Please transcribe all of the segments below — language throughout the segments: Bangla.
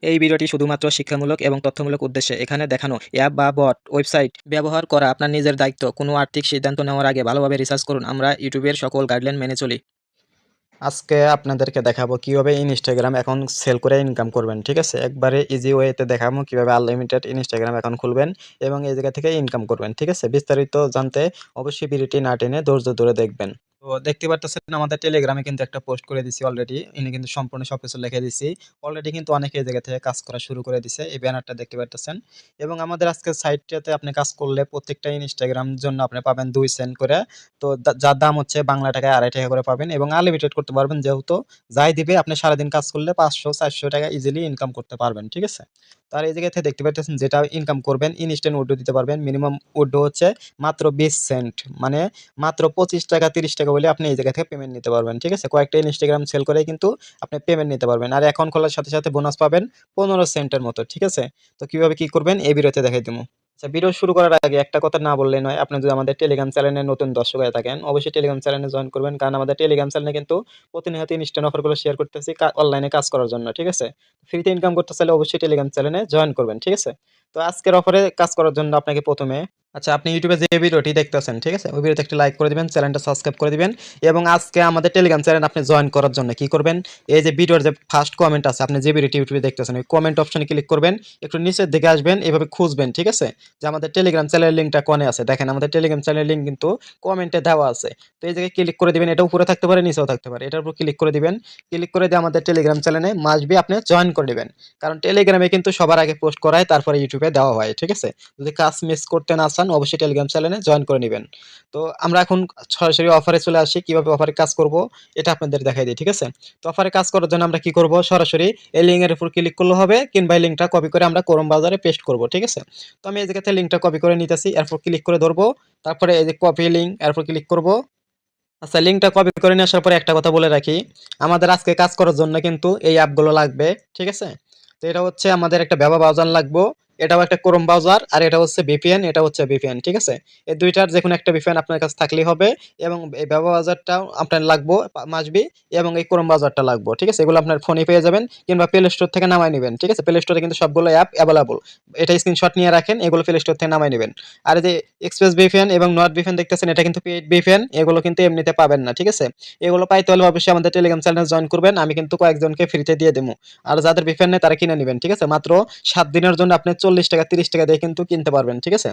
এই ভিডিওটি শুধুমাত্র শিক্ষামূলক এবং তথ্যমূলক উদ্দেশ্যে। এখানে দেখানো অ্যাপ বা বট ওয়েবসাইট ব্যবহার করা আপনার নিজের দায়িত্ব। কোনো আর্থিক সিদ্ধান্ত নেওয়ার আগে ভালোভাবে রিসার্চ করুন। আমরা ইউটিউবের সকল গাইডলাইন মেনে চলি। আজকে আপনাদেরকে দেখাবো কিভাবে ইনস্টাগ্রাম অ্যাকাউন্ট সেল করে ইনকাম করবেন। ঠিক আছে, একবারে ইজি ওয়েতে দেখাবো কিভাবে আনলিমিটেড ইনস্টাগ্রাম অ্যাকাউন্ট খুলবেন এবং এই জায়গা থেকে ইনকাম করবেন। ঠিক আছে, বিস্তারিত জানতে অবশ্যই ভিডিওটি না টেনে ধৈর্য ধরে দেখবেন। তো দেখতে পারতেছেন আমাদের টেলিগ্রামে কিন্তু একটা পোস্ট করে দিছি অলরেডি। ইনি কিন্তু সম্পূর্ণ সবকিছু লিখে দিছি। অলরেডি কিন্তু অনেকে এই জায়গা থেকে কাজ করা শুরু করে দিছে। এই ব্যানারটা দেখতে পারতেছেন। এবং আমাদের আজকের সাইটটাতে আপনি কাজ করলে প্রত্যেকটা ইনস্টাগ্রাম জন্য আপনি পাবেন 2 সেন্ট করে। তো যার দাম হচ্ছে বাংলা টাকায় ৳2.5 করে পাবেন এবং আনলিমিটেড করতে পারবেন, যেহেতু যাই দিবে আপনি সারাদিন কাজ করলে ৫০০-৪০০ টাকা ইজিলি ইনকাম করতে পারবেন। ঠিক আছে? তো আর এই জায়গা থেকে দেখতে পারতেছেন যেটা ইনকাম করবেন ইনস্ট্যান্ট উইথড্র দিতে পারবেন। মিনিমাম উইথড্র হচ্ছে মাত্র 20 সেন্ট, মানে মাত্র ৳25 ৳30 হলে আপনি এই জায়গা থেকে পেমেন্ট নিতে পারবেন। ঠিক আছে? কয়েকটা ইনস্টাগ্রাম সেল করেই কিন্তু আপনি পেমেন্ট নিতে পারবেন। আর অ্যাকাউন্ট খোলার সাথে, সাথে বোনাস পাবেন 15 সেন্টের মতো। ঠিক আছে? তো কিভাবে কি করবেন এই ভিডিওতে দেখাই দিমু। আচ্ছা, ভিডিও শুরু করার আগে একটা কথা না বললেই নয়। আপনি যদি আমাদের টেলিগ্রাম চ্যানেলে নতুন দর্শক হয়ে থাকেন, অবশ্যই টেলিগ্রাম চ্যানেলে জয়েন করবেন। কারণ আমাদের টেলিগ্রাম চ্যানেলে কিন্তু প্রতিনিয়ত ইনস্ট্যান্ট অফারগুলো শেয়ার করতেছি অনলাইনে কাজ করার জন্য। ঠিক আছে? ফ্রিতে ইনকাম করতে চাইলে অবশ্যই টেলিগ্রাম চ্যানেলে জয়েন করবেন। ঠিক আছে? তো আজকের অফারে কাজ করার জন্য আপনাকে ১ম এ আপনি ইউটিউবে যে ভিডিওটি দেখতেছেন, ঠিক আছে? ওই ভিডিওতে একটা লাইক করে দিবেন, চ্যানেলটা সাবস্ক্রাইব করে দিবেন এবং আজকে আমাদের টেলিগ্রাম চ্যানেল আপনি জয়েন করার জন্য কি করবেন? এই যে ভিডিওর যে ফার্স্ট কমেন্ট আছে, আপনি যে ভিডিওটি ইউটিউবে দেখতেছেন, ওই কমেন্ট অপশনে ক্লিক করবেন। একটু নিচের দিকে আসবেন, এভাবে খুঁজবেন। ঠিক আছে? যে আমাদের টেলিগ্রাম চ্যানেলের লিঙ্কটা কোনে আছে? দেখেন আমাদের টেলিগ্রাম চ্যানেলের লিঙ্ক কিন্তু কমেন্টে দেওয়া আছে। তো এই জায়গায় ক্লিক করে দিবেন। এটা উপরে থাকতে পারে, নিচেও থাকতে পারে। এটার উপর ক্লিক করে দিবেন। ক্লিক করে দিয়ে আমাদের টেলিগ্রাম চ্যানেলে মাস্ট বি আপনি জয়েন করে নিবেন। কারণ টেলিগ্রামে কিন্তু সবার আগে পোস্ট করায় তারপরে ইউটিউবে দেওয়া হয়। ঠিক আছে? যদি কাজ মিস করতে না চান অবশ্যই টেলিগ্রাম চ্যানেলে জয়েন করে নিবেন। তো আমরা এখন সরাসরি অফারে চলে আসি। কিভাবে অফারে কাজ করব এটা আপনাদের দেখাই দিই। ঠিক আছে? তো অফারে কাজ করার জন্য আমরা কি করব? সরাসরি এই লিঙ্কের উপর ক্লিক করলে হবে, কিংবা এই লিঙ্কটা কপি করে আমরা ক্রোম ব্রাউজারে পেস্ট করব। ঠিক আছে? তো আমি এই জায়গা থেকে লিঙ্কটা কপি করে নিতেছি। এরপর ক্লিক করে ধরবো। তারপরে এই যে কপি লিঙ্ক, এরপর ক্লিক করব। আচ্ছা, লিঙ্কটা কপি করে নিয়ে আসার পরে একটা কথা বলে রাখি, আমাদের আজকে কাজ করার জন্য কিন্তু এই অ্যাপগুলো লাগবে। ঠিক আছে? তো এটা হচ্ছে আমাদের একটা ভেবা ব্রাউজার লাগবো। এটাও একটা ক্রোম ব্রাউজার, আর এটা হচ্ছে ভিপিএন, এটা হচ্ছে ভিপিএন। ঠিক আছে? এই দুইটার যেকোনো একটা ভিপিএন আপনার কাছে থাকলেই হবে এবং এই ভেবা ব্রাউজারটাও আপনার লাগবো মাস্ট বি, এবং এই ক্রোম ব্রাউজারটা লাগবো। ঠিক আছে? এগুলো আপনার ফোনে পেয়ে যাবেন কিংবা প্লে স্টোর থেকে নামায় নিবেন। ঠিক আছে? প্লে স্টোরে কিন্তু সবগুলো অ্যাপ অ্যাভেলেবল। এটা স্ক্রিনশট নিয়ে রাখেন, এগুলো প্লে স্টোর থেকে নামায় নিবেন। আর এই যে এক্সপ্রেস ভিপিএন এবং নর্ড ভিপিএন দেখতেছেন, এটা কিন্তু পেইড ভিপিএন, এগুলো কিন্তু এমনিতে পাবেন না। ঠিক আছে? এগুলো পাইতে হলে অবশ্যই আমাদের টেলিগ্রাম চ্যানেলে জয়েন করবেন। আমি কিন্তু কয়েকজনকে ফ্রিতে দিয়ে দেবো। আর যাদের ভিপিএন নেই তারা কিনে নিবেন। ঠিক আছে? মাত্র ৭ দিনের জন্য আপনি ৳৪০ ৳৩০ দিয়ে কিন্তু কিনতে পারবেন। ঠিক আছে?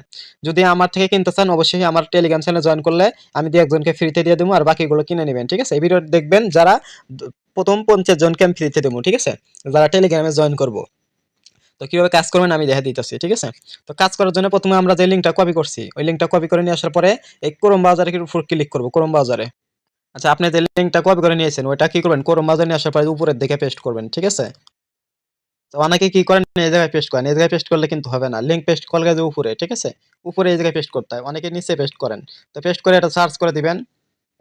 যদি আমার থেকে কিনতে চান অবশ্যই আমার টেলিগ্রাম চ্যানেলে জয়েন করলে আমি ২-১ জনকে ফ্রিতে দিয়ে দেবো, আর বাকিগুলো কিনে নিবেন। ঠিক আছে? এই ভিডিও দেখবেন যারা ১ম ৫০ জনকে আমি ফ্রিতে দেবো। ঠিক আছে? যারা টেলিগ্রামে জয়েন করব। তো কিভাবে কাজ করবেন আমি দেখা দিতেছি। ঠিক আছে? তো কাজ করার জন্য প্রথমে আমরা যে লিঙ্কটা কপি করছি ওই লিঙ্কটা কপি করে নিয়ে আসার পরে এই ক্রোম ব্রাউজারে উপর ক্লিক করব, ক্রোম ব্রাউজারে। আচ্ছা, আপনি যে লিঙ্কটা কপি করে নিয়েছেন ওইটা কি করবেন, ক্রোম ব্রাউজারে নিয়ে আসার পরে উপরের দিকে পেস্ট করবেন। ঠিক আছে? তো অনেকে কি করেন এই জায়গায় পেস্ট করেন, এই জায়গায় পেস্ট করলে কিন্তু হবে না। লিঙ্ক পেস্ট করলে যে উপরে, ঠিক আছে? উপরে এই জায়গায় পেস্ট করতে হয়, অনেকে নিচে পেস্ট করেন। তো পেস্ট করে এটা সার্চ করে দিবেন।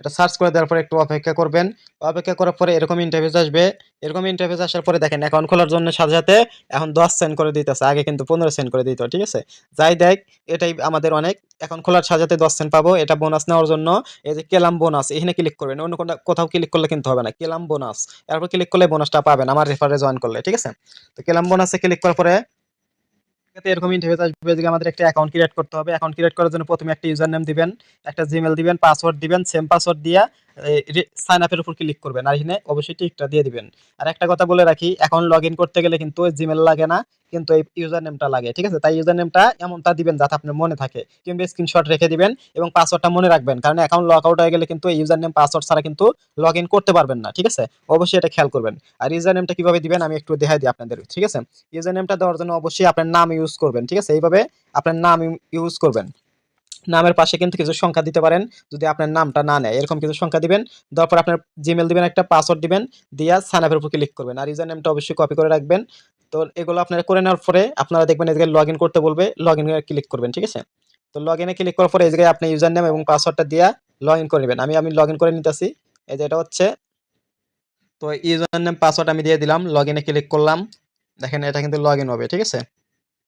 এটা সার্চ করে দেওয়ার পরে একটু অপেক্ষা করবেন। অপেক্ষা করার পরে এরকম ইন্টারফেস আসবে। এরকম ইন্টারফেস আসার পরে দেখেন অ্যাকাউন্ট খোলার জন্য সাথে, সাথে এখন ১০ সেন্ট করে দিতেছে। আগে কিন্তু ১৫ সেন্ট করে দিত। ঠিক আছে? যাই দেখ, এটাই আমাদের অনেক। অ্যাকাউন্ট খোলার সাথে, সাথে ১০ সেন্ট পাবো। এটা বোনাস নেওয়ার জন্য এই যে ক্লেম বোনাস এখানে ক্লিক করবেন। অন্য কোথাও ক্লিক করলে কিন্তু হবে না। Claim bonus. এরপর ক্লিক করলে বোনাসটা পাবেন আমার রেফারে জয়েন করলে। ঠিক আছে? তো ক্লেম বোনাসে ক্লিক করার পরে এরকম ইন্টারফেস আসবে যে আমাদের একটা অ্যাকাউন্ট ক্রিয়েট করতে হবে। অ্যাকাউন্ট ক্রিয়েট করার জন্য প্রথমে একটা ইউজার নেম দিবেন, একটা জিমেইল দিবেন, পাসওয়ার্ড দিবেন, সেম পাসওয়ার্ড দিয়া সাইন আপের উপর ক্লিক করবেন আর এখানে অবশ্যই টিকটা দিয়ে দিবেন। আর একটা কথা বলে রাখি, অ্যাকাউন্ট লগইন করতে গেলে কিন্তু জিমেইল লাগে না, কিন্তু এই ইউজার নেমটা লাগে। ঠিক আছে? তাই ইউজার নেমটা এমনটা দিবেন যাতে আপনার মনে থাকে, কিংবা স্ক্রিনশট রেখে দিবেন এবং পাসওয়ার্ডটা মনে রাখবেন। কারণ অ্যাকাউন্ট লক আউট হয়ে গেলে কিন্তু এই ইউজার নেম পাসওয়ার্ড ছাড়া কিন্তু লগইন করতে পারবেন না। ঠিক আছে? অবশ্যই এটা খেয়াল করবেন। আর ইউজার নেমটা কিভাবে দিবেন আমি একটু দেখাই দিই আপনাদের। ঠিক আছে? ইউজার নেমটা দেওয়ার জন্য অবশ্যই আপনার নাম ইউজ করবেন। ঠিক আছে? এইভাবে আপনার নাম ইউজ করবেন। নামের পাশে কিন্তু কিছু সংখ্যা দিতে পারেন, যদি আপনার নামটা না নেয় এরকম কিছু সংখ্যা দিবেন। দেওয়ার পর আপনার জিমেইল দিবেন, একটা পাসওয়ার্ড দিবেন, দিয়া সাইন আপের উপর ক্লিক করবেন। আর ইউজার নেমটা অবশ্যই কপি করে রাখবেন। তো এগুলো আপনারা করে নেওয়ার পরে আপনারা দেখবেন এই জায়গায় লগইন করতে বলবে, লগইন এ ক্লিক করবেন। ঠিক আছে? তো লগইনে ক্লিক করার পরে এই জায়গায় আপনি ইউজার নেম এবং পাসওয়ার্ডটা দিয়া লগইন করে নেবেন। আমি লগইন করে নিতেছি। এই যে এটা হচ্ছে। তো ইউজার নেম পাসওয়ার্ড আমি দিয়ে দিলাম, লগইনে ক্লিক করলাম। দেখেন এটা কিন্তু লগইন হবে। ঠিক আছে?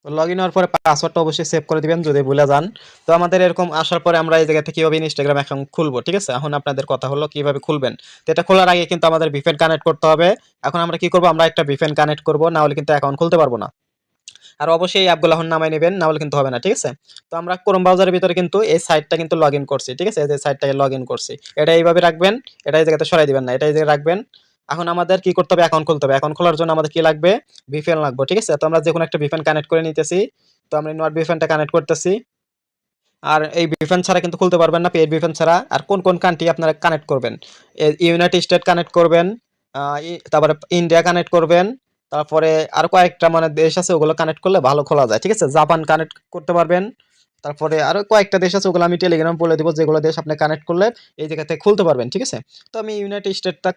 তো লগ ইন হওয়ার পরে পাসওয়ার্ডটা অবশ্যই সেভ করে দিবেন যদি ভুলে যান। তো আমাদের এরকম আসার পরে আমরা এই জায়গা থেকে কিভাবে ইনস্টাগ্রাম অ্যাকাউন্ট খুলবো, ঠিক আছে? এখন আপনাদের কথা হলো কিভাবে খুলবেন। তো এটা খোলার আগে কিন্তু আমাদের VPN কানেক্ট করতে হবে। এখন আমরা কি করব? আমরা একটা VPN কানেক্ট করব, না হলে কিন্তু অ্যাকাউন্ট খুলতে পারবো না। আর অবশ্যই এই অ্যাপগুলো এখন নামায় নেবেন, না হলে কিন্তু হবে না, ঠিক আছে? তো আমরা ক্রোম ব্রাউজারের ভিতরে কিন্তু এই সাইটটা কিন্তু লগ ইন করছি, ঠিক আছে? এই যে সাইটটাকে লগ ইন করছি, এটা এইভাবে রাখবেন, এটা এই জায়গাতে সরাই দিবেন না, এটা এই জায়গায় রাখবেন। এখন আমাদের কি করতে হবে? অ্যাকাউন্ট খুলতে হবে। অ্যাকাউন্ট খোলার জন্য আমাদের কি লাগবে? VPN লাগবে, ঠিক আছে? তো আমরা যে কোনো একটা VPN কানেক্ট করে নিতেছি। তো আমরা নট VPNটা কানেক্ট করতেছি। আর এই VPN ছাড়া কিন্তু খুলতে পারবেন না, পেইড VPN ছাড়া। আর কোন কোন কান্ট্রি আপনারা কানেক্ট করবেন? ইউনাইটেড স্টেট কানেক্ট করবেন, তারপরে ইন্ডিয়া কানেক্ট করবেন, তারপরে আর কয়েকটা মানে দেশ আছে, ওগুলো কানেক্ট করলে ভালো খোলা যায়, ঠিক আছে? জাপান কানেক্ট করতে পারবেন। তারপরে আরো কয়েকটা দেশ আছে, ওগুলো আমি টেলিগ্রাম বলে দিব, যেগুলো দেশ আপনি কানেক্ট করলে এই জায়গা থেকে খুলতে পারবেন, ঠিক আছে? তো আমি ইউনাইটেড স্টেটটা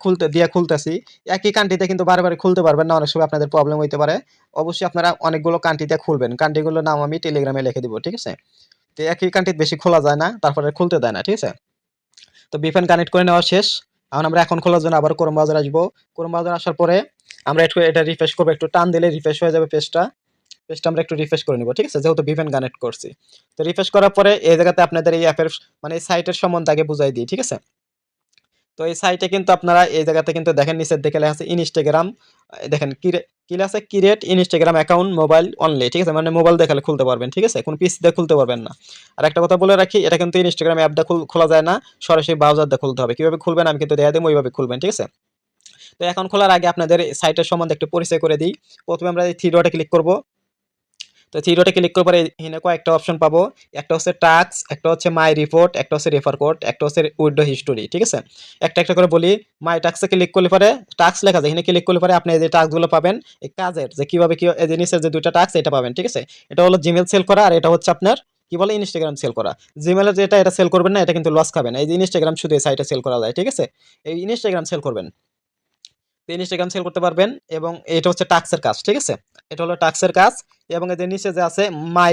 খুলতেছি। একই কান্ট্রিতে কিন্তু বারে বারে খুলতে পারবেন না, অনেক সময় আপনাদের প্রবলেম হইতে পারে। অবশ্যই আপনারা অনেকগুলো কান্ট্রিতে খুলবেন, কান্ট্রিগুলোর নাম আমি টেলিগ্রামে লিখে দিব, ঠিক আছে? তো একই কান্ট্রিতে বেশি খোলা যায় না, তারপরে খুলতে দেয় না, ঠিক আছে? তো VPN কানেক্ট করে নেওয়া শেষ। এখন আমরা এখন খোলার জন্য আবার ক্রোম ব্রাউজার আসবো। ক্রোম ব্রাউজার আসার পরে আমরা একটু এটা রিফ্রেশ করবো, একটু টান দিলে রিফ্রেশ হয়ে যাবে পেজটা আমরা একটু রিফ্রেশ করে নিব, ঠিক আছে? যেহেতু VPN কানেক্ট করছি। তো রিফ্রেশ করার পরে এই জায়গাতে আপনাদের এই অ্যাপের মানে এই সাইটের সম্বন্ধে আগে বুঝাই দিই, ঠিক আছে? তো এই সাইটে কিন্তু আপনারা এই জায়গাতে কিন্তু দেখেন নিচের দিকে লেখা আছে ইনস্টাগ্রাম। দেখেন কি লেখা আছে? Create Instagram account mobile only, ঠিক আছে? মানে মোবাইল দেখালে খুলতে পারবেন, ঠিক আছে? কোন পিসি দিয়ে খুলতে পারবেন না। আর একটা কথা বলে রাখি, এটা কিন্তু ইনস্টাগ্রাম অ্যাপ দিয়ে খোলা যায় না, সরাসরি ব্রাউজার দিয়ে খুলতে হবে। কিভাবে খুলবেন আমি কিন্তু দেখাই দেবো, ওইভাবে খুলবেন, ঠিক আছে? তো অ্যাকাউন্ট খোলার আগে আপনাদের সাইটের সম্বন্ধে একটু পরিচয় করে দিই। প্রথমে আমরা এই থ্রি ডটে ক্লিক করব। তো থ্রি ডটে ক্লিক করার পরে এখানে কয়েকটা অপশন পাবো। একটা হচ্ছে টাস্ক, একটা হচ্ছে মাই রিপোর্ট, একটা হচ্ছে রেফার কোড, একটা হচ্ছে উইন্ডো হিস্টোরি, ঠিক আছে? একটা একটা করে বলি। মাই টাস্কে ক্লিক করলে পরে টাস্ক লেখা যায়, এখানে ক্লিক করলে পরে আপনি এই যে টাস্কগুলো পাবেন, এই কাজের যে কিভাবে কি এই জিনিসের যে দুইটা টাস্ক এটা পাবেন, ঠিক আছে? এটা হলো জিমেল সেল করা, আর এটা হচ্ছে আপনার কি বলে ইনস্টাগ্রাম সেল করা। জিমেলের যেটা এটা সেল করবেন না, এটা কিন্তু লস খাবেন। এই যে ইনস্টাগ্রাম শুধু এই সাইটে সেল করা যায়, ঠিক আছে? এই ইনস্টাগ্রাম সেল করবেন, তো ইনস্টাগ্রাম সেল করতে পারবেন। এবং এটা হচ্ছে টাস্কের কাজ, ঠিক আছে? এটা হলো টাস্কের কাজ। এবং এদের নিচে যে আছে মাই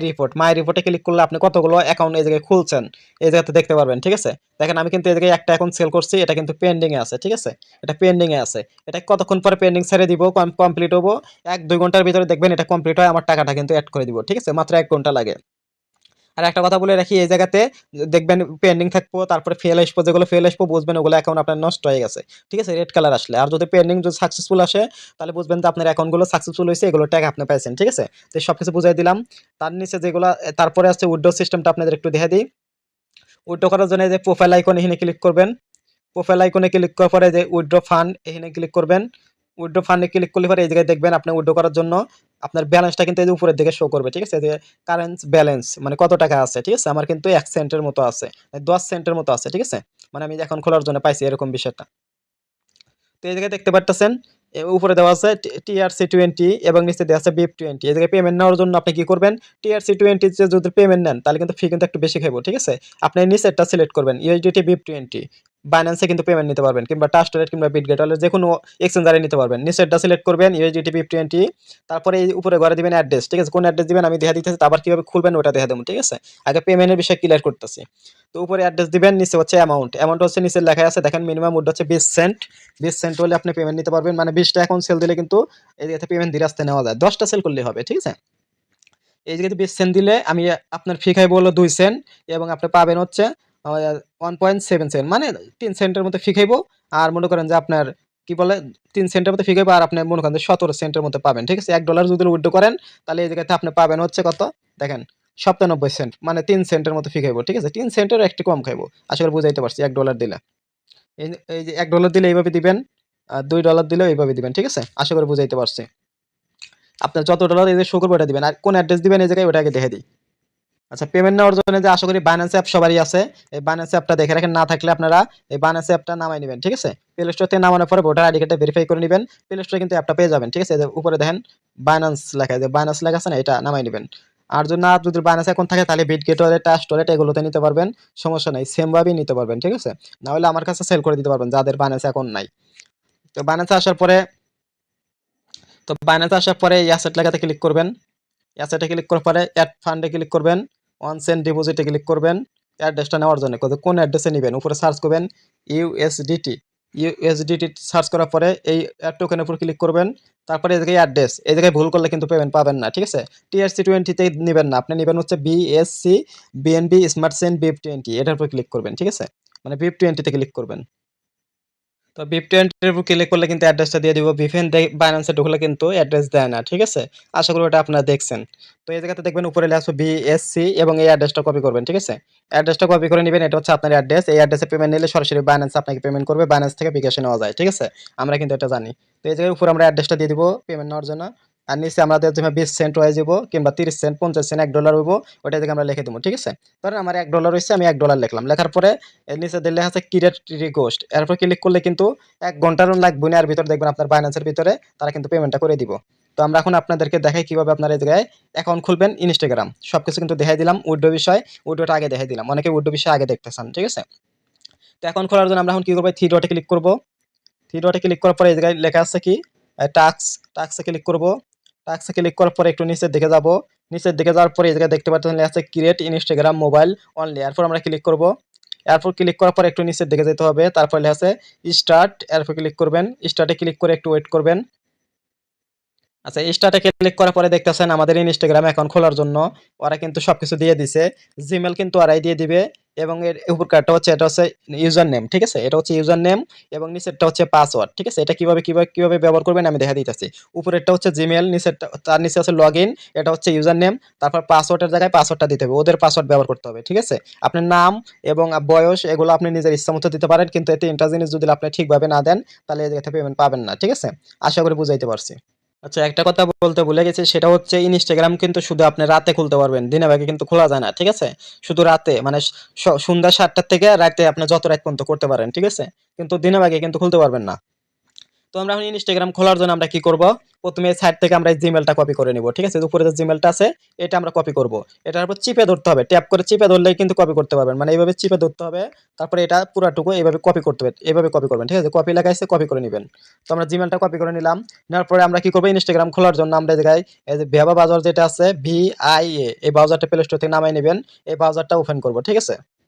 রিপোর্টে ক্লিক করলে আপনি কতগুলো অ্যাকাউন্ট এই জায়গায় খুলছেন এই জায়গাতে দেখতে পারবেন, ঠিক আছে? দেখেন আমি কিন্তু এই জায়গায় একটা অ্যাকাউন্ট সেল করছি, এটা কিন্তু পেন্ডিং এ আছে, ঠিক আছে? এটা পেন্ডিং এ আছে। এটা কতক্ষণ পরে পেন্ডিং ছেড়ে দিব, কমপ্লিট হবো 1-2 ঘন্টার ভিতরে দেখবেন এটা কমপ্লিট হয়, আমার টাকাটা কিন্তু অ্যাড করে দিব, ঠিক আছে? মাত্র 1 ঘন্টা লাগে। আর একটা কথা বলে রাখি, এই জায়গাতে দেখবেন পেন্ডিং থাকবো, তারপরে ফেল আসবো, যেগুলো ফেল আসবো বুঝবেন ওগুলো অ্যাকাউন্ট আপনার নষ্ট হয়ে গেছে, ঠিক আছে? রেড কালার আসলে। আর যদি পেন্ডিং যদি সাকসেসফুল আসে, তাহলে বুঝবেন যে আপনার অ্যাকাউন্টগুলো সাকসেসফুল হয়েছে, এগুলো টাকা আপনি পাইছেন, ঠিক আছে? তো সবকিছু বুঝাই দিলাম। তার নিচে যেগুলো তারপরে আছে উইথড্র সিস্টেমটা আপনাদের একটু দেখে দিই। উইথড্র করার জন্য এই যে প্রোফাইল আইকন এখানে ক্লিক করবেন। প্রোফাইল আইকনে ক্লিক করার পরে যে উইথড্র ফান্ড এখানে ক্লিক করবেন। উইথড্র ফান্ডে ক্লিক করলে পরে এই জায়গায় দেখবেন আপনি উইথড্র করার জন্য আপনার ব্যালেন্সটা কিন্তু এই যে উপরের দিকে শো করবে, ঠিক আছে? যে কারেন্ট ব্যালেন্স মানে কত টাকা আছে, ঠিক আছে? আমার কিন্তু 1 সেন্টের মতো আছে, 10 সেন্টের মতো আছে, ঠিক আছে? মানে আমি এখন খোলার জন্য পাইছি এরকম বিষয়টা। তো এই জায়গায় দেখতে পারতেছেন উপরে দেওয়া আছে TRC20 এবং নিচে দেওয়া আছে BIP20। এই জায়গায় পেমেন্ট নেওয়ার জন্য আপনি কি করবেন? TRC20 তে যদি পেমেন্ট নেন তাহলে কিন্তু ফি কিন্তু একটু বেশি খাইবো, ঠিক আছে? আপনি নিচেরটা সিলেক্ট করবেন USDT BIP20। বাইন্যান্সে কিন্তু পেমেন্ট নিতে পারবেন, কিংবা ট্রাস্টেড কিংবা বিটগেট হলে যেকোনো এক্সচেঞ্জারে নিতে পারবেন। নিচেরটা সিলেক্ট করবেন USDT BIP20। তারপরে এই উপরে ঘরে দিবেন অ্যাড্রেস, ঠিক আছে? কোন অ্যাড্রেস দিবেন আমি দেখা দিতেছি, আবার কিভাবে খুলবেন ওটা দেখা দেবো, ঠিক আছে? আগে পেমেন্টের বিষয় ক্লিয়ার করতেছি। তো উপরে অ্যাড্রেস দিবেন, নিচে হচ্ছে অ্যামাউন্ট হচ্ছে নিচে লেখা আছে, দেখেন মিনিমাম উড হচ্ছে 20 সেন্ট। 20 সেন্ট হলে আপনি পেমেন্ট নিতে পারবেন, মানে 20টা এখন সেল দিলে কিন্তু এই জায়গাতে পেমেন্ট ধীরে আসতে নেওয়া যায়, 10টা সেল করলে হবে, ঠিক আছে? এই জায়গাতে 20 সেন্ট দিলে আমি আপনার ফি খাইবো হলো 2 সেন্ট, এবং আপনি পাবেন হচ্ছে 1.7 সেন্ট, মানে 3 সেন্টের মতো ফি খাইবো। আর মনে করেন যে আপনার কি বলে 3 সেন্টের মতো ফি খাইবো, আর আপনি মনে করেন যে 17 সেন্টের মতো পাবেন, ঠিক আছে? $1 যদি উইথড্র করেন তাহলে এই জায়গাতে আপনি পাবেন হচ্ছে কত দেখেন, 97 সেন্ট, মানে 3 সেন্টের মতো ফি খাইবো, ঠিক আছে? 3 সেন্টের একটু কম খাইবো। আশা করি বুঝাইতে পারছি। $1 দিলে এই যে $1 দিলে এইভাবে দিবেন, আর $2 দিলেও এইভাবে দিবেন, ঠিক আছে? আশা করি বুঝাইতে পারছি। আপনার যত ডলার এই যে শো করবে ওটা দিবেন, আর কোন অ্যাড্রেস দিবেন এই জায়গায় ওটা আগে দেখে দিই। আচ্ছা, পেমেন্ট নেওয়ার জন্য যে আশা করি বাইন্যান্স অ্যাপ সবারই আছে। এই বাইন্যান্স অ্যাপটা দেখে রাখেন, না থাকলে আপনারা এই বাইন্যান্স অ্যাপটা নামাই নিবেন, ঠিক আছে? প্লে স্টোর থেকে নামানোর পরে ভোটার আইডি কার্ডটা ভেরিফাই করে নিবেন। প্লে স্টোরে কিন্তু অ্যাপটা পেয়ে যাবেন, ঠিক আছে? এই যে উপরে দেখেন বাইন্যান্স লেখা, যে বাইন্যান্স লেখা আছে না, এটা নামাই নিবেন। আর যদি বাইন্যান্স অ্যাকাউন্ট থাকে তাহলে বিটগেট ওয়ালেট, ট্রাস্ট ওয়ালেট এগুলোতে নিতে পারবেন, সমস্যা নাই, সেম ভাবেই নিতে পারবেন, ঠিক আছে? না হলে আমার কাছে সেল করে দিতে পারবেন যাদের বাইন্যান্স অ্যাকাউন্ট নাই। তো বাইন্যান্সে আসার পরে এই অ্যাসেট লেখাতে ক্লিক করবেন। অ্যাসেটে ক্লিক করার পরে অ্যাড ফান্ডে ক্লিক করবেন, 1 সেন্ট ডিপোজিটে ক্লিক করবেন। অ্যাড্রেসটা নেওয়ার জন্য কোন অ্যাড্রেসে নেবেন উপরে সার্চ করবেন USDT, ইউএসডিটি সার্চ করার পরে এই টোকেনের উপর ক্লিক করবেন। তারপরে এই জায়গায় অ্যাড্রেস, এই জায়গায় ভুল করলে কিন্তু পেমেন্ট পাবেন না, ঠিক আছে? TRC20 নেবেন না, আপনি নেবেন হচ্ছে BSC BNB smart chain BIP20, এটার উপর ক্লিক করবেন, ঠিক আছে? মানে BIP20 তে ক্লিক করবেন। তো BIP20 এর উপর ক্লিক করলে কিন্তু অ্যাড্রেসটা দিয়ে দিব। বিফেন বাইন্যান্সে ঢুকলে কিন্তু অ্যাড্রেস দেয় না, ঠিক আছে? আশা করি ওটা আপনারা দেখছেন। তো এই জায়গাতে দেখবেন উপরে লেখা আছে BSC এবং এই অ্যাড্রেসটা কপি করবেন, ঠিক আছে? অ্যাড্রেসটা কপি করে নিবেন, এটা হচ্ছে আপনার অ্যাড্রেস। এই অ্যাড্রেসে পেমেন্ট নিলে সরাসরি বাইন্যান্স আপনাকে পেমেন্ট করবে, বাইন্যান্স থেকে বিকাশে নেওয়া যায়, ঠিক আছে? আমরা কিন্তু এটা জানি। তো এই জায়গায় উপরে আমরা অ্যাড্রেসটা দিয়ে দিব পেমেন্ট নেওয়ার জন্য। আর নিচে আমাদের যেভাবে 20 সেন্ট হয়ে যাব কিংবা 30 সেন্ট, 50 সেন্ট, $1 হইব, ওটা থেকে আমরা লিখে দেবো, ঠিক আছে? ধরেন আমার $1 হইছে, আমি $1 লিখলাম। লেখার পরে এর নিচে লেখা আছে ক্রিয়েট রিকোয়েস্ট, এরপর ক্লিক করলে কিন্তু 1 ঘন্টারও লাগবে না, এর ভিতরে দেখবেন আপনার বাইন্যান্সের ভিতরে তারা কিন্তু পেমেন্টটা করে দিব। তো আমরা এখন আপনাদেরকে দেখাই কিভাবে আপনারা এই জায়গায় অ্যাকাউন্ট খুলবেন ইনস্টাগ্রাম। সবকিছু কিন্তু দেখাই দিলাম, উইথড্র বিষয়, উইথড্রটা আগে দেখাই দিলাম। অনেকে উইথড্র বিষয় আগে দেখতে চান, ঠিক আছে? তো অ্যাকাউন্ট খোলার জন্য আমরা এখন কি করব? থ্রি ডটে ক্লিক করব। থ্রি ডটে ক্লিক করার পরে এই জায়গায় লেখা আছে কি টাস্ক, টাস্কে ক্লিক করব। টাস্কে ক্লিক করার পরে একটু নিচের দিকে যাব। নিচের দিকে যাওয়ার পরে এই জায়গায় দেখতে পাচ্ছেন লেখা আছে ক্রিয়েট ইনস্টাগ্রাম মোবাইল অনলি, এরপর আমরা ক্লিক করব। এরপর ক্লিক করার পর একটু নিচের দিকে যেতে হবে, তারপর লেখা আছে স্টার্ট, এরপর ক্লিক করবেন। স্টার্টে ক্লিক করে একটু ওয়েট করবেন। আচ্ছা, স্টার্টে ক্লিক করার পরে দেখতেছেন আমাদের ইনস্টাগ্রাম অ্যাকাউন্ট খোলার জন্য ওরা কিন্তু সবকিছু দিয়ে দিছে। জিমেল কিন্তু ওরাই দিয়ে দিবে এবং এর উপরকারটা হচ্ছে এটা হচ্ছে ইউজার নেম, ঠিক আছে? এটা হচ্ছে ইউজার নেম এবং নিচেরটা হচ্ছে পাসওয়ার্ড, ঠিক আছে? এটা কিভাবে ব্যবহার করবেন আমি দেখা দিতেছি। উপরেরটা হচ্ছে জিমেল, নিচেরটা তার নিচে আছে লগইন, এটা হচ্ছে ইউজার নেম, তারপর পাসওয়ার্ডের জায়গায় পাসওয়ার্ডটা দিতে হবে, ওদের পাসওয়ার্ড ব্যবহার করতে হবে, ঠিক আছে? আপনার নাম এবং বয়স এগুলো আপনি নিজের ইচ্ছামতো দিতে পারেন, কিন্তু এতে তিনটা জিনিস যদি আপনি ঠিকভাবে না দেন তাহলে এই জায়গা থেকে পেমেন্ট পাবেন না, ঠিক আছে? আশা করি বুঝাইতে পারছি। আচ্ছা, একটা কথা বলতে ভুলে গেছি, সেটা হচ্ছে ইনস্টাগ্রাম কিন্তু শুধু আপনি রাতে খুলতে পারবেন, দিনে ভাগে কিন্তু খোলা যায় না, ঠিক আছে? শুধু রাতে, মানে সন্ধ্যা 7টা থেকে রাতে আপনি যত রাত পর্যন্ত করতে পারেন, ঠিক আছে? কিন্তু দিনে ভাগে কিন্তু খুলতে পারবেন না। তো আমরা এখন ইনস্টাগ্রাম খোলার জন্য আমরা কি করব? প্রথমে এই সাইট থেকে আমরা এই জিমেলটা কপি করে নিব, ঠিক আছে? উপরে যে জিমেলটা আছে এটা আমরা কপি করব। এটার উপর চিপে ধরতে হবে, ট্যাপ করে চিপে ধরলেই কিন্তু কপি করতে পারবেন, মানে এইভাবে চিপে ধরতে হবে। তারপরে এটা পুরাটুকু এইভাবে কপি করতে হবে, এইভাবে কপি করবেন, ঠিক আছে? কপি লাগাইছে, কপি করে নেবেন। তো আমরা জিমেলটা কপি করে নিলাম। নেওয়ার পরে আমরা কি করব? ইনস্টাগ্রাম খোলার জন্য আমরা এই জায়গায় এই যে ভিভা ব্রাউজার যেটা আছে VIA, এই ব্রাউজারটা প্লে স্টোর থেকে নামাই নেবেন। এই ব্রাউজারটা ওপেন করব, ঠিক আছে?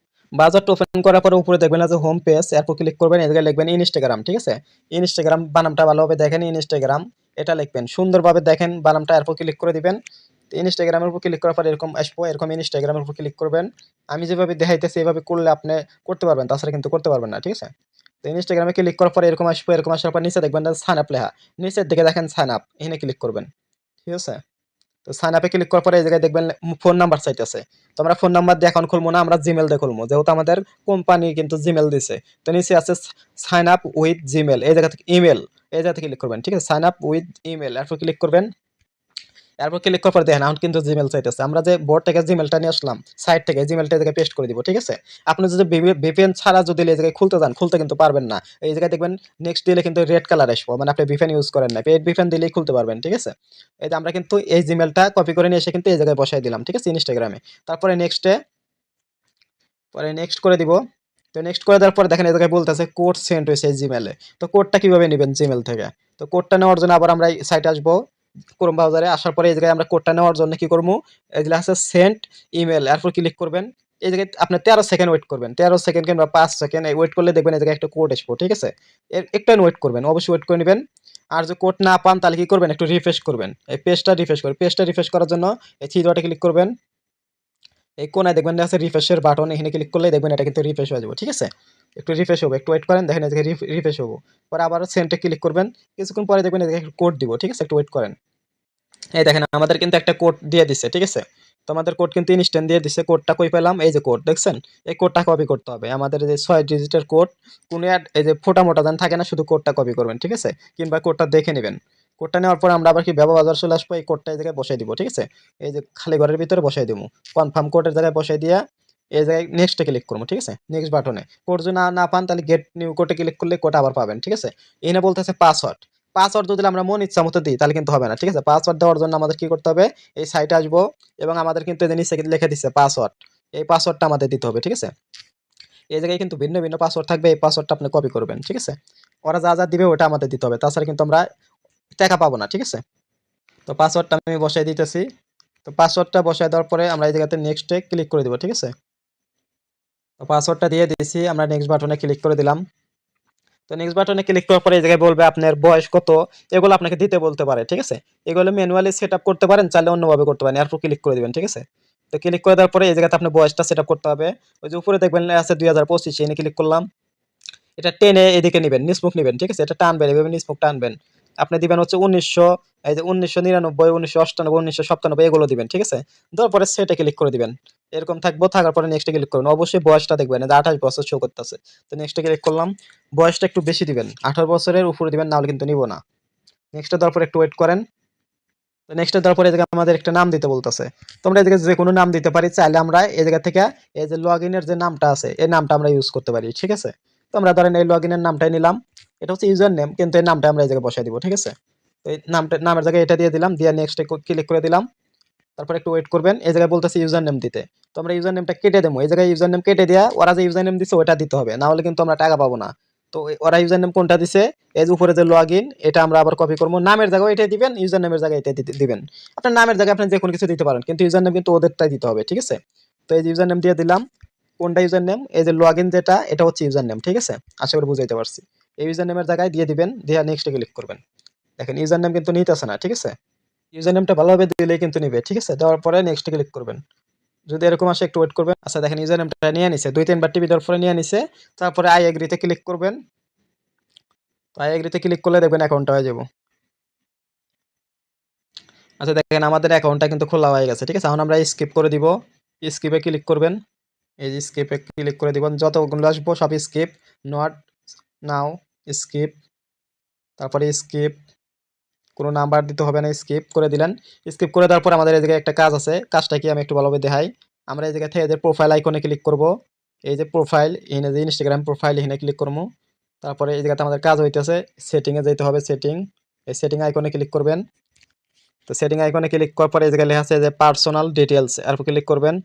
ব্রাউজারটা ওপেন করার পরে উপরে দেখবেন যে হোম পেজ, এরপর ক্লিক করবেন, এই জায়গায় লিখবেন ইনস্টাগ্রাম, ঠিক আছে? ইনস্টাগ্রাম বানামটা ভালোভাবে দেখেন, ইনস্টাগ্রাম এটা লিখবেন সুন্দরভাবে দেখেন বানামটা, এরপর ক্লিক করে দিবেন। তো ইনস্টাগ্রামের উপর ক্লিক করার পর এরকম আসবো, এরকম ইনস্টাগ্রামের উপর ক্লিক করবেন। আমি যেভাবে দেখাইতেছি এভাবে করলে আপনি করতে পারবেন, তাছাড়া কিন্তু করতে পারবেন না, ঠিক আছে? তো ইনস্টাগ্রামে ক্লিক করার পর এরকম আসবো, এরকম আসার পর নিচে দেখবেন সাইন আপ লেখা, নিচের দিকে দেখেন সাইন আপ, এখানে ক্লিক করবেন, ঠিক আছে? তো সাইন আপে ক্লিক করার পরে এই জায়গায় দেখবেন ফোন নাম্বার চাইতেছে। তো আমরা ফোন নাম্বার দিয়ে অ্যাকাউন্ট খুলবো না, আমরা জিমেল দিয়ে খুলবো, যেহেতু আমাদের কোম্পানি কিন্তু জিমেল দিছে। তো নিচে আছে সাইন আপ উইথ জিমেল, এই জায়গা থেকে ইমেল, এই জায়গা থেকে ক্লিক করবেন, ঠিক আছে? সাইন আপ উইথ ইমেল, এরপর ক্লিক করবেন। এরপর ক্লিক করার পর দেখেন এখন কিন্তু জিমেল চাইতেছে। আমরা যে বোর্ড থেকে জিমেলটা নিয়ে আসলাম সাইট থেকে, জিমেলটা এই জায়গায় পেস্ট করে দিব, ঠিক আছে? আপনি যদি VPN ছাড়া যদি এই জায়গায় খুলতে যান, খুলতে কিন্তু পারবেন না। এই জায়গায় দেখবেন নেক্সট দিলে কিন্তু রেড কালার আসবো, মানে আপনি VPN ইউজ করেন না, পেড VPN দিলেই খুলতে পারবেন, ঠিক আছে? এই যে আমরা কিন্তু এই জিমেলটা কপি করে নিয়ে এসে কিন্তু এই জায়গায় বসাই দিলাম, ঠিক আছে? ইনস্টাগ্রামে। তারপরে নেক্সট করে দিব। তো নেক্সট করে দেওয়ার পরে দেখেন এই জায়গায় বলতেছে কোড সেন্ড হয়েছে এই জিমেলে। তো কোডটা কিভাবে নেবেন জিমেল থেকে? তো কোডটা নেওয়ার জন্য আবার আমরা এই সাইটে আসবো, ক্রোম ব্রাউজারে আসার পরে এই জায়গায় আমরা কোডটা নেওয়ার জন্য কি করবো? এই যে আছে সেন্ড ইমেল, এরপর ক্লিক করবেন। এই জায়গায় আপনি 13 সেকেন্ড ওয়েট করবেন, 13 সেকেন্ড কিংবা 5 সেকেন্ড ওয়েট করলে দেখবেন এই জায়গায় একটা কোড আসবো, ঠিক আছে? একটু ওয়েট করবেন, অবশ্যই ওয়েট করে নেবেন। আর যদি কোড না পান তাহলে কি করবেন? একটু রিফ্রেশ করবেন, এই পেজটা রিফ্রেশ করার জন্য এই থ্রি ডটে ক্লিক করবেন। এই কোনায় দেখবেন যে আছে রিফ্রেশের বাটন, এখানে ক্লিক করলে দেখবেন এটা কিন্তু রিফ্রেশ হয়ে যাবে, ঠিক আছে? একটু রিফ্রেশ হবে, একটু ওয়েট করেন, দেখেন এদিকে রিফ্রেশ হবো। পরে আবার সেন্টে ক্লিক করবেন, কিছুক্ষণ পরে দেখবেন এদিকে কোড দিব, ঠিক আছে? একটু ওয়েট করেন। এই দেখেন আমাদের কিন্তু একটা কোড দিয়ে দিচ্ছে, ঠিক আছে? তো আমাদের কোড কিন্তু ইনস্ট্যান্ট দিয়ে দিচ্ছে। কোডটা কই পেলাম? এই যে কোড দেখছেন, এই কোডটা কপি করতে হবে। আমাদের যে 6 ডিজিটের কোড, কোন এই যে ফোটা মোটা যেন থাকে না, শুধু কোডটা কপি করবেন, ঠিক আছে? কিংবা কোডটা দেখে নেবেন। কোডটা নেওয়ার পর আমরা আবার কি বাজার চলে আসবো, এই কোডটা এই জায়গায় বসাই দিব, ঠিক আছে? এই যে খালি ঘরের ভিতরে বসাই দিব, কনফার্ম কোডের জায়গায় বসাই দিয়া এই জায়গায় নেক্সটে ক্লিক করবো, ঠিক আছে? নেক্সট বাটনে কোড যদি না পান তাহলে গেট নিউ কোডে ক্লিক করলে কোড আবার পাবেন, ঠিক আছে? এখানে বলতেছে পাসওয়ার্ড। পাসওয়ার্ড যদি আমরা মন ইচ্ছা মতো দিই তাহলে কিন্তু হবে না, ঠিক আছে? পাসওয়ার্ড দেওয়ার জন্য আমাদের কি করতে হবে? এই সাইটে আসবো এবং আমাদের কিন্তু এই যে নিচে লিখে দিচ্ছে পাসওয়ার্ড, এই পাসওয়ার্ডটা আমাদের দিতে হবে, ঠিক আছে? এই জায়গায় কিন্তু ভিন্ন ভিন্ন পাসওয়ার্ড থাকবে, এই পাসওয়ার্ডটা আপনি কপি করবেন, ঠিক আছে? ওরা যা যা দিবে ওটা আমাদের দিতে হবে, তাছাড়া কিন্তু আমরা টাকা পাবো না, ঠিক আছে? তো পাসওয়ার্ডটা আমি বসাই দিতেছি। তো পাসওয়ার্ডটা বসায় দেওয়ার পরে আমরা এই জায়গাতে নেক্সটে ক্লিক করে দিব, ঠিক আছে? তো পাসওয়ার্ডটা দিয়ে দিয়েছি, আমরা নেক্সট বাটনে ক্লিক করে দিলাম। তো নেক্সট বাটনে ক্লিক করার পরে এই জায়গায় বলবে আপনার বয়স কত, এগুলো আপনাকে দিতে বলতে পারে, ঠিক আছে। এগুলো ম্যানুয়ালি সেট আপ করতে পারেন, চাইলে অন্যভাবে করতে পারেন। এরপর ক্লিক করে দিবেন, ঠিক আছে। তো ক্লিক করে দেওয়ার পরে এই জায়গাতে আপনার বয়সটা সেট আপ করতে হবে। ওই যে উপরে দেখবেন আছে 2025, এনে ক্লিক করলাম। এটা টেনে এদিকে নিবেন, নিচমুখ নিবেন, ঠিক আছে। এটা টানবেন, এভাবে নিচমুখ টানবেন। আপনি দিবেন হচ্ছে 1900, এই যে 1999, 1998, 1997 এগুলো দিবেন, ঠিক আছে। দেওয়ার পরে সেটে ক্লিক করে দিবেন। এরকম থাকবো, থাকার পরে নেক্সটে ক্লিক করবেন। অবশ্যই বয়সটা দেখবেন, যে 28 বছর শো করতেছে। তো নেক্সটে ক্লিক করলাম। বয়সটা একটু বেশি দিবেন, 18 বছরের উপরে দিবেন, নাহলে কিন্তু নিব না। নেক্সটে দেওয়ার পরে একটু ওয়েট করেন। তো নেক্সটে দেওয়ার পরে এই জায়গায় আমাদের একটা নাম দিতে বলতেছে। তোমরা এই জায়গায় যে কোনো নাম দিতে পারি, চাইলে আমরা এই জায়গা থেকে এই যে লগ ইনের যে নামটা আছে, এই নামটা আমরা ইউজ করতে পারি, ঠিক আছে। তো আমরা ধরেন এই লগ ইনের নামটাই নিলাম। এটা হচ্ছে ইউজার নেম, কিন্তু এই নামটা আমরা এই জায়গায় বসাই দিব, ঠিক আছে। তো এই নামটা, নামের জায়গায় এটা দিয়ে দিলাম, দিয়ে নেক্সটে ক্লিক করে দিলাম। তারপর একটু ওয়েট করবেন। এই জায়গায় বলতেছে ইউজার নেম দিতে। তো আমরা ইউজার নেমটা কেটে দেবো। এই জায়গায় ইউজার নেম কেটে দেওয়া, ওরা যে ইউজার নেম দিচ্ছে ওটা দিতে হবে, না হলে কিন্তু আমরা টাকা পাবো না। তো ওরা ইউজার নেম কোনটা দিছে, এই যে উপরে যে লগ ইন, এটা আমরা আবার কপি করবো। নামের জায়গায় এটা দিবেন, ইউজার নেমের জায়গায় এটা দিবেন। আপনার নামের জায়গায় আপনি যে কোনো কিছু দিতে পারেন, কিন্তু ইউজার নেম কিন্তু ওদেরটাই দিতে হবে, ঠিক আছে। তো এই যে ইউজার নেম দিয়ে দিলাম। কোনটা ইউজার নেম, এই যে লগ ইন যেটা, এটা হচ্ছে ইউজার নেম, ঠিক আছে। আশা করি বুঝাইতে পারছি। এই ইউজার নেমের জায়গায় দিয়ে দিবেন, দিয়ে নেক্সটে ক্লিক করবেন। দেখেন ইউজার নেম কিন্তু নিতেছে না, ঠিক আছে। ইউজার নেমটা ভালোভাবে দিলে কিন্তু নিবে, ঠিক আছে। দেওয়ার পরে নেক্সটে ক্লিক করবেন। যদি এরকম আসে একটু ওয়েট করবেন। আচ্ছা দেখেন ইউজার নেমটা নিয়ে নিছে, 2-3 বার টিপি দেওয়ার পরে নিয়ে নিছে। তারপরে আই এগ্রিতে ক্লিক করবেন। তো আই এগ্রিতে ক্লিক করলে দেখবেন অ্যাকাউন্টটা হয়ে যাবো। আচ্ছা দেখেন আমাদের অ্যাকাউন্টটা কিন্তু খোলা হয়ে গেছে, ঠিক আছে। এখন আমরা স্কিপ করে দিব। স্কিপে ক্লিক করবেন। এই যে স্কিপে ক্লিক করে দিবেন, যতগুলো আসবো সব স্কিপ, নট নাও, স্কিপ, তারপরে স্কিপ, কোনো নাম্বার দিতে হবে না, স্কিপ করে দিলেন। স্কিপ করে দেওয়ার পর আমাদের এই জায়গায় একটা কাজ আছে, কাজটা কি আমি একটু ভালোভাবে দেখাই। আমরা এই জায়গা থেকে এদের প্রোফাইল আইকনে ক্লিক করব। এই যে প্রোফাইল, এখানে যে ইনস্টাগ্রাম প্রোফাইল, এখানে ক্লিক করবো। তারপরে এই জায়গাতে আমাদের কাজ হইতেছে, সেটিংয়ে যেতে হবে, সেটিং, এই সেটিং আইকনে ক্লিক করবেন। তো সেটিং আইকনে ক্লিক করার পরে এই জায়গায় লেখা আছে যে পার্সোনাল ডিটেলস, এরপর ক্লিক করবেন।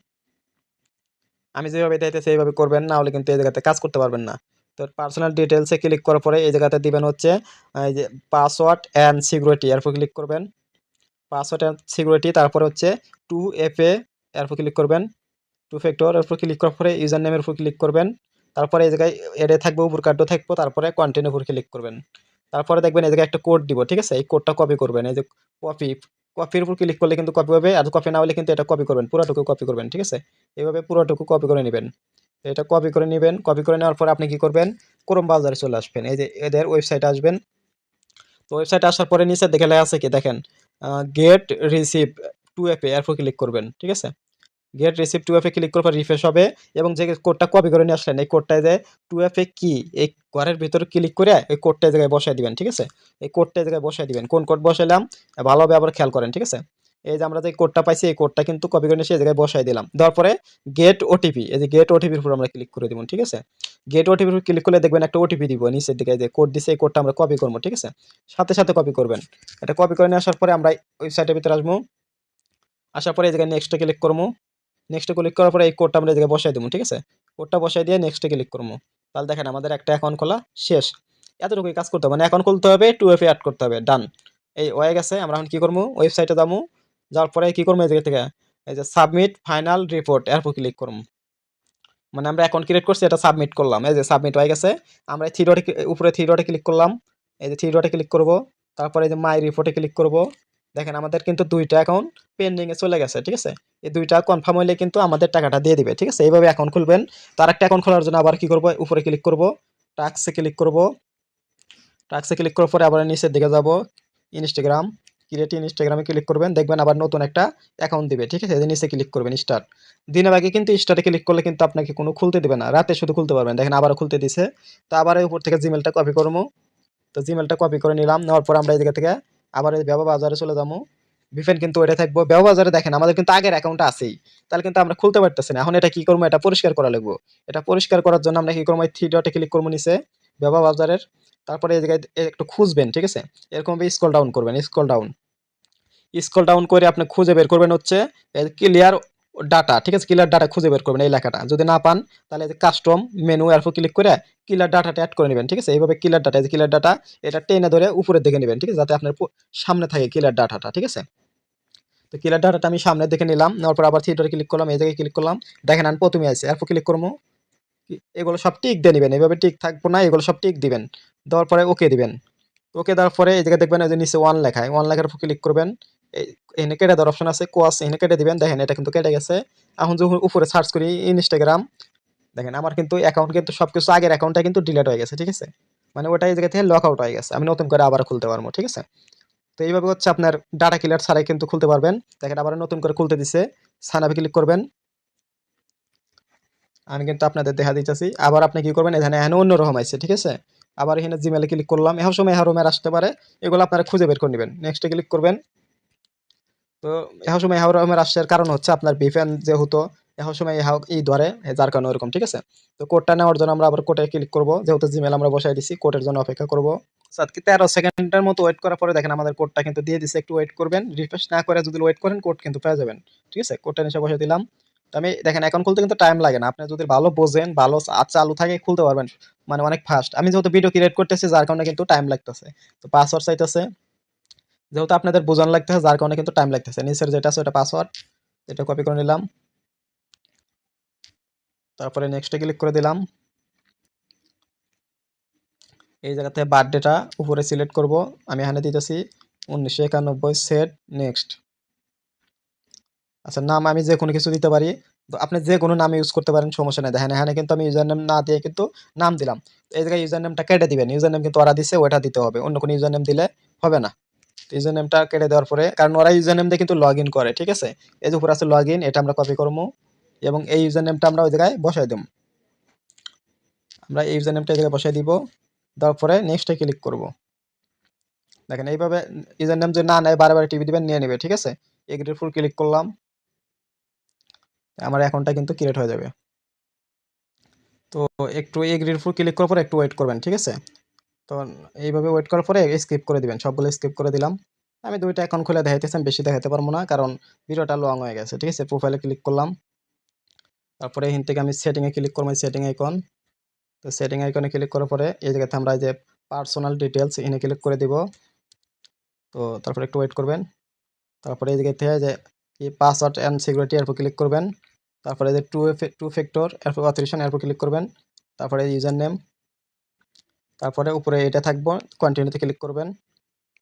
আমি যেভাবে দেখাইতেছি এইভাবে করবেন, না হলে কিন্তু এই জায়গাতে কাজ করতে পারবেন না। তো পার্সোনাল ডিটেলসে ক্লিক করার পরে এই জায়গাতে দিবেন হচ্ছে এই যে পাসওয়ার্ড অ্যান্ড সিকিউরিটি, এরপর ক্লিক করবেন। পাসওয়ার্ড অ্যান্ড সিকিউরিটি, তারপরে হচ্ছে 2FA, এরপর ক্লিক করবেন। 2 ফ্যাক্টর, এরপর ক্লিক করার পরে ইউজার নেমের উপর ক্লিক করবেন। তারপরে এই জায়গায় এডে থাকবে, উপর কার্ডও থাকবো, তারপরে কন্টিনিউ উপর ক্লিক করবেন। তারপরে দেখবেন এই জায়গায় একটা কোড দিব, ঠিক আছে। এই কোডটা কপি করবেন, এই যে কপি, কপির উপর ক্লিক করলে কিন্তু কপি হবে, আর কপি না হলে কিন্তু এটা কপি করবেন, পুরোটুকু কপি করবেন, ঠিক আছে। এইভাবে পুরোটুকু কপি করে নেবেন। তো এটা কপি করে নেবেন। কপি করে নেওয়ার পর আপনি কি করবেন, ক্রোম ব্রাউজারে চলে আসবেন, এই যে এদের ওয়েবসাইটে আসবেন। তো ওয়েবসাইটে আসার পরে নিচে দেখে লেখা আছে কি দেখেন, গেট রিসিভ 2FA, এরপর ক্লিক করবেন, ঠিক আছে। গেট রিসিভ 2FA ক্লিক করার পর রিফ্রেশ হবে, এবং যে কোডটা কপি করে নিয়ে আসলেন, এই কোডটায় যে 2FA কি, এই ঘরের ভিতরে ক্লিক করে এই কোডটা এই জায়গায় বসায় দিবেন, ঠিক আছে। এই কোডটা এই জায়গায় বসায় দিবেন। কোন কোড বসাইলাম ভালোভাবে আবার খেয়াল করেন, ঠিক আছে। এই যে আমরা যে কোডটা পাইছি, এই কোডটা কিন্তু কপি করে নিয়ে সেই জায়গায় বসাই দিলাম। দেওয়ার পরে গেট ওটিপি, এই যে গেট ওটিপির উপর আমরা ক্লিক করে দিব, ঠিক আছে। গেট ওটিপির উপর ক্লিক করলে দেখবেন একটা ওটিপি দিব নিচের দিকে, যে কোড দিছে, এই কোডটা আমরা কপি করবো, ঠিক আছে। সাথে সাথে কপি করবেন। এটা কপি করে নিয়ে আসার পরে আমরা ওয়েবসাইটের ভিতরে আসবো। আসার পরে এই জায়গায় নেক্সটে ক্লিক করবো। নেক্সটে ক্লিক করার পরে এই কোডটা আমরা এই জায়গায় বসাই দেবো, ঠিক আছে। কোডটা বসাই দিয়ে নেক্সটে ক্লিক করবো। তাহলে দেখেন আমাদের একটা অ্যাকাউন্ট খোলা শেষ। এতটুকুই কাজ করতে হবে, মানে অ্যাকাউন্ট খুলতে হবে, 2FA অ্যাড করতে হবে, ডান। এই হয়ে গেছে। আমরা এখন কি করবো, ওয়েবসাইটে যাবো। যাওয়ার পরে কি করবো, এই জায়গা থেকে এই যে সাবমিট ফাইনাল রিপোর্ট, এরপর ক্লিক করবো। মানে আমরা অ্যাকাউন্ট ক্রিয়েট করছি, এটা সাবমিট করলাম, এই যে সাবমিট হয়ে গেছে। আমরা থ্রি ডটে, উপরে থ্রি ডটে ক্লিক করলাম। এই যে থ্রি ডটে ক্লিক করব। তারপরে এই যে মাই রিপোর্টে ক্লিক করব। দেখেন আমাদের কিন্তু 2টা অ্যাকাউন্ট পেন্ডিংয়ে চলে গেছে, ঠিক আছে। এই 2টা কনফার্ম হইলে কিন্তু আমাদের টাকাটা দিয়ে দিবে, ঠিক আছে। এইভাবে অ্যাকাউন্ট খুলবেন। তার একটা অ্যাকাউন্ট খোলার জন্য আবার কি করব, উপরে ক্লিক করব, টাস্কে ক্লিক করব। টাস্কে ক্লিক করার পরে আবার নিচের দিকে যাব, ইনস্টাগ্রাম, ক্রিয়েট ইনস্টাগ্রামে ক্লিক করবেন। দেখবেন আবার নতুন একটা অ্যাকাউন্ট দিবে, ঠিক আছে। এই যে নিচে ক্লিক করবেন স্টার্ট। দিনের আগে কিন্তু স্টার্টে ক্লিক করলে কিন্তু আপনাকে কোনো খুলতে দিবে না, রাতে শুধু খুলতে পারবেন। দেখেন আবারও খুলতে দিছে। তো আবার এই উপর থেকে জিমেলটা কপি করবো। তো জিমেলটা কপি করে নিলাম। নেওয়ার পর আমরা এই জায়গা থেকে আবার এই ব্যবহার বাজারে চলে যাবো। ভিপেন কিন্তু ওইটা থাকবো। ব্যবহার বাজারে দেখেন আমাদের কিন্তু আগের অ্যাকাউন্টটা আছেই, তাহলে কিন্তু আমরা খুলতে পারতেছি না। এখন এটা কি করবো, এটা পরিষ্কার করা লাগবো। এটা পরিষ্কার করার জন্য আমরা কি করবো, এই থ্রি ডটে ক্লিক করবো নিচে ব্যবহার বাজারের। তারপরে এই জায়গায় একটু খুঁজবেন, ঠিক আছে। এরকম স্ক্রল ডাউন করবেন, স্ক্রল ডাউন, স্ক্রল ডাউন করে আপনি খুঁজে বের করবেন হচ্ছে ক্লিয়ার ডাটা, ঠিক আছে। ক্লিয়ার ডাটা খুঁজে বের করবেন এই লেখাটা। যদি না পান তাহলে যে কাস্টম মেনু, এরপর ক্লিক করে ক্লিয়ার ডাটাটা অ্যাড করে নেবেন, ঠিক আছে। এইভাবে ক্লিয়ার ডাটা, এই যে ক্লিয়ার ডাটা, এটা টেনে ধরে উপরের দিকে নেবেন, ঠিক আছে, যাতে আপনার সামনে থাকে ক্লিয়ার ডাটাটা, ঠিক আছে। তো ক্লিয়ার ডাটাটা আমি সামনে দেখে নিলাম। নেওয়ার পর আবার থিয়েটারে ক্লিক করলাম, এই জায়গায় ক্লিক করলাম। দেখেন আমি প্রথমে আছে, এরপর ক্লিক করবো। এগুলো সব টিক দিয়ে নেবেন, এভাবে টিক থাকবো না, এগুলো সব টিক দিবেন, দেওয়ার পরে ওকে দিবেন। ওকে দেওয়ার পরে এই জায়গায় দেখবেন এই যে নিচে ওয়ান লেখা, ওয়ান লেখার উপর ক্লিক করবেন। এখানে কেটে দেওয়ার অপশন আছে, কোয়াস এখানে কেটে দিবেন। দেখেন এটা কিন্তু কেটে গেছে। এখন যখন উপরে সার্চ করি ইনস্টাগ্রাম, দেখেন আমার কিন্তু অ্যাকাউন্ট কিন্তু সবকিছু আগের অ্যাকাউন্টটা কিন্তু ডিলিট হয়ে গেছে, ঠিক আছে? মানে ওটা এই জায়গা থেকে লক আউট হয়ে গেছে, আমি নতুন করে আবার খুলতে পারবো, ঠিক আছে? তো এইভাবে হচ্ছে আপনার ডাটা ক্লিয়ার ছাড়াই কিন্তু খুলতে পারবেন। দেখেন আবার নতুন করে খুলতে দিছে, সাইন আপে ক্লিক করবেন। আমি কিন্তু আপনাদের দেখা দিতেছি। আবার আপনি কি করবেন, এখানে এখানে অন্যরকম আছে, ঠিক আছে? আবার এখানে জিমেলে ক্লিক করলাম, এখন সময় রুমের আসতে পারে, এগুলো আপনারা খুঁজে বের করে নেবেন। নেক্সটে ক্লিক করবেন। তো এখন সময় রুমের আসার কারণ হচ্ছে আপনার ভিপিএন যেহেতু এখন সময় ধরে, যার কারণে ওরকম, ঠিক আছে? তো কোডটা নেওয়ার জন্য আমরা আবার কোডে ক্লিক করব, যেহেতু জিমেল আমরা বসাই দিছি, কোডের জন্য অপেক্ষা করব। আজকে 13 সেকেন্ডের মতো ওয়েট করার পরে দেখেন আমাদের কোডটা কিন্তু দিয়ে দিছে, একটু ওয়েট করবেন, রিফ্রেশ না করে যদি ওয়েট করেন কোড কিন্তু পেয়ে যাবেন, ঠিক আছে? কোডটা নিচে বসে দিলাম। তো আমি দেখেন অ্যাকাউন্ট খুলতে কিন্তু টাইম লাগে না, আপনি যদি ভালো বোঝেন, ভালো চালু থাকে খুলতে পারবেন, মানে অনেক ফাস্ট। আমি যেহেতু ভিডিও ক্রিয়েট করতেছি যার কারণে কিন্তু টাইম লাগতেছে। তো পাসওয়ার্ড চাইতেছে, যেহেতু আপনাদের বোঝানো লাগতেছে যার কারণে কিন্তু টাইম লাগতেছে। নিচের যেটা আছে ওটা পাসওয়ার্ড, এটা কপি করে নিলাম, তারপরে নেক্সটে ক্লিক করে দিলাম। এই জায়গাতে বার্থডেটা উপরে সিলেক্ট করব, আমি এখানে দিতেছি 1991, সেট নেক্সট। আচ্ছা, নাম আমি যে কোনো কিছু দিতে পারি, তো আপনি যে কোনো নাম ইউজ করতে পারেন, সমস্যা নেই। দেখেন এখানে কিন্তু আমি ইউজার নেম না দিয়ে কিন্তু নাম দিলাম। তো এই জায়গায় ইউজার নেমটা কেটে দিবেন, ইউজার নেম কিন্তু ওরা দিছে ওটা দিতে হবে, অন্য কোনো ইউজার নেম দিলে হবে না। তো ইউজার নেমটা কেটে দেওয়ার পরে, কারণ ওরা ইউজার নেম দিয়ে কিন্তু লগ ইন করে, ঠিক আছে? এই যে উপরে আছে লগ ইন, এটা আমরা কপি করবো এবং এই ইউজার নেমটা আমরা ওই জায়গায় বসাই দেব। আমরা এই ইউজার নেমটা এই জায়গায় বসাই দিব, দেওয়ার পরে নেক্সটে ক্লিক করব। দেখেন এইভাবে ইউজার নেম যদি না নেয় বারে টিপে দিবেন, নিয়ে নেবে, ঠিক আছে? এগ্রির ফুল ক্লিক করলাম, আমার অ্যাকাউন্টটা কিন্তু ক্রিয়েট হয়ে যাবে। তো একটু এগ্রির ফুল ক্লিক করার পরে একটু ওয়েট করবেন, ঠিক আছে? তো এইভাবে ওয়েট করার পরে স্কিপ করে দিবেন, সবগুলো স্কিপ করে দিলাম। আমি দুইটা অ্যাকাউন্ট খুলে দেখাইতেছি, আমি বেশি দেখাতে পারবো না কারণ ভিডিওটা লং হয়ে গেছে, ঠিক আছে? প্রোফাইলে ক্লিক করলাম, তারপরে এখান থেকে আমি সেটিংয়ে ক্লিক করবো, সেটিং আইকন। তো সেটিং আইকনে ক্লিক করার পরে এই জায়গাতে আমরা এই যে পার্সোনাল ডিটেলস এখানে ক্লিক করে দিব। তো তারপরে একটু ওয়েট করবেন, তারপরে এই জায়গা থেকে যে এই পাসওয়ার্ড অ্যান্ড সিকিউরিটি এর উপর ক্লিক করবেন, তারপরে যে টু ফ্যাক্টর এর উপর অথেন্টিকেশন এর উপর ক্লিক করবেন, তারপরে ইউজার নেম, তারপরে উপরে এটা থাকবো কন্টিনিউতে ক্লিক করবেন,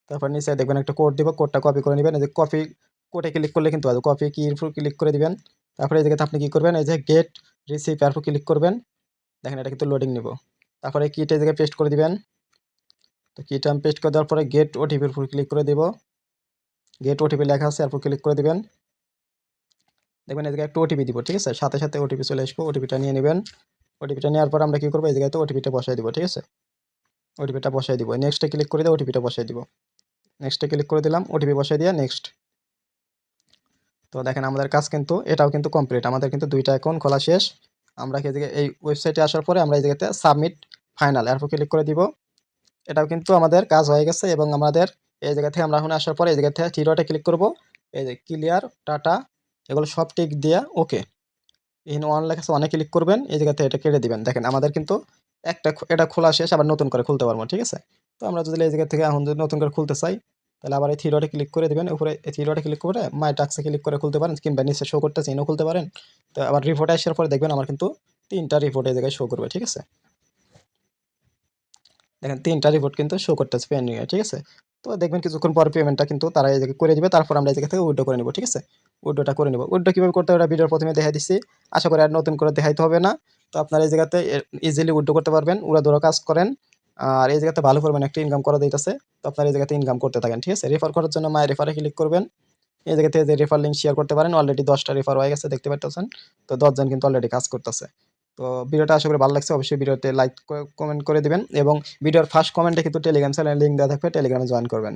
তারপর নিচে দেখবেন একটা কোড দিব, কোডটা কপি করে নেবেন। এই যে কপি কোডে ক্লিক করলে কিন্তু কপি কি এর উপর ক্লিক করে দিবেন। তারপরে এই জায়গাতে আপনি কি করবেন, এই যে গেট রিসিভ এর উপর ক্লিক করবেন। দেখেন এটা কিন্তু লোডিং নিব, তারপরে কিটা এই জায়গায় পেস্ট করে দিবেন। তো কিটা আমি পেস্ট করে দেওয়ার পরে গেট ওটিপির উপর ক্লিক করে দিব, গেট ওটিপি লেখা আছে এর উপর ক্লিক করে দিবেন। দেখবেন এই জায়গায় একটু ওটিপি দিব, ঠিক আছে? সাথে সাথে ওটিপি চলে আসবো, ওটিপিটা নিয়ে নেবেন। ওটিপিটা নেওয়ার পর আমরা কি করবো, এই জায়গায় তো ওটিপিটা বসাই দিব, ঠিক আছে? ওটিপিটা বসাই দিব, নেক্সটে ক্লিক করে দিয়ে ওটিপিটা বসাই দিব। নেক্সটে ক্লিক করে দিলাম, ওটিপি বসাই দিয়ে নেক্সট। তো দেখেন আমাদের কাজ কিন্তু এটাও কিন্তু কমপ্লিট, আমাদের কিন্তু দুইটা অ্যাকাউন্ট খোলা শেষ। আমরা এই ওয়েবসাইটে আসার পরে আমরা এই জায়গাতে সাবমিট ফাইনাল এরপর ক্লিক করে দিব। এটাও কিন্তু আমাদের কাজ হয়ে গেছে এবং আমাদের এই জায়গা থেকে আমরা এখন আসার পরে এই জায়গা থেকে থ্রি ডটে ক্লিক করব, এই যে ক্লিয়ার ডাটা এগুলো সব টিক দিয়া ওকে, ইন ওয়ান লেখা আছে, অনেক ক্লিক করবেন, এই জায়গাতে এটা কেটে দিবেন। দেখেন আমাদের কিন্তু এটা খোলা শেষ, আবার নতুন করে খুলতে পারবো, ঠিক আছে? তো আমরা যদি এই জায়গা থেকে এখন যদি নতুন করে খুলতে চাই, তাহলে আবার এই থ্রি ডটে ক্লিক করে দিবেন, উপরে এই থ্রি ডটে ক্লিক করে মাই টাস্কে ক্লিক করে খুলতে পারেন, কিংবা নিচে শো করতেছে এনও খুলতে পারেন। তো আবার রিপোর্টে আসার পরে দেখবেন আমার কিন্তু 3টা রিপোর্ট এই জায়গায় শো করবে, ঠিক আছে? দেখেন 3টা রিপোর্ট কিন্তু শো করতেছে পেন্ডিং এ, ঠিক আছে? তো দেখবেন কিছুক্ষণ পর পেমেন্টটা কিন্তু তারা এই জায়গায় করে দিবে, তারপর আমরা এই জায়গা থেকে উইথড্র করে নিব, ঠিক আছে? উইথড্রটা করে নিব। উইথড্র কিভাবে করতে হবে ওটা ভিডিওর প্রথমে দেখাই দিচ্ছি, আশা করি আর নতুন করে দেখাইতে হবে না। তো আপনারা এই জায়গাতে ইজিলি উইথড্র করতে পারবেন, উড়াধুরা কাজ করেন। আর এই জায়গাতে ভালো পরিমাণে একটা ইনকাম করা যাইতেছে। তো আপনারা এই জায়গাতে ইনকাম করতে থাকেন, ঠিক আছে? রেফার করার জন্য মাই রেফারে ক্লিক করবেন। এই জায়গা থেকে যে রেফার লিঙ্ক শেয়ার করতে পারেন, অলরেডি 10টা রেফার হয়ে গেছে দেখতে পাচ্ছেন। তো 10 জন কিন্তু অলরেডি কাজ করতেছে। তো ভিডিওটা আশা করি ভালো লাগছে, অবশ্যই ভিডিওতে লাইক কমেন্ট করে দিবেন এবং ভিডিওর ফার্স্ট কমেন্টে কিন্তু টেলিগ্রাম চ্যানেলের লিঙ্ক দেওয়া থাকবে, টেলিগ্রামে জয়েন করবেন।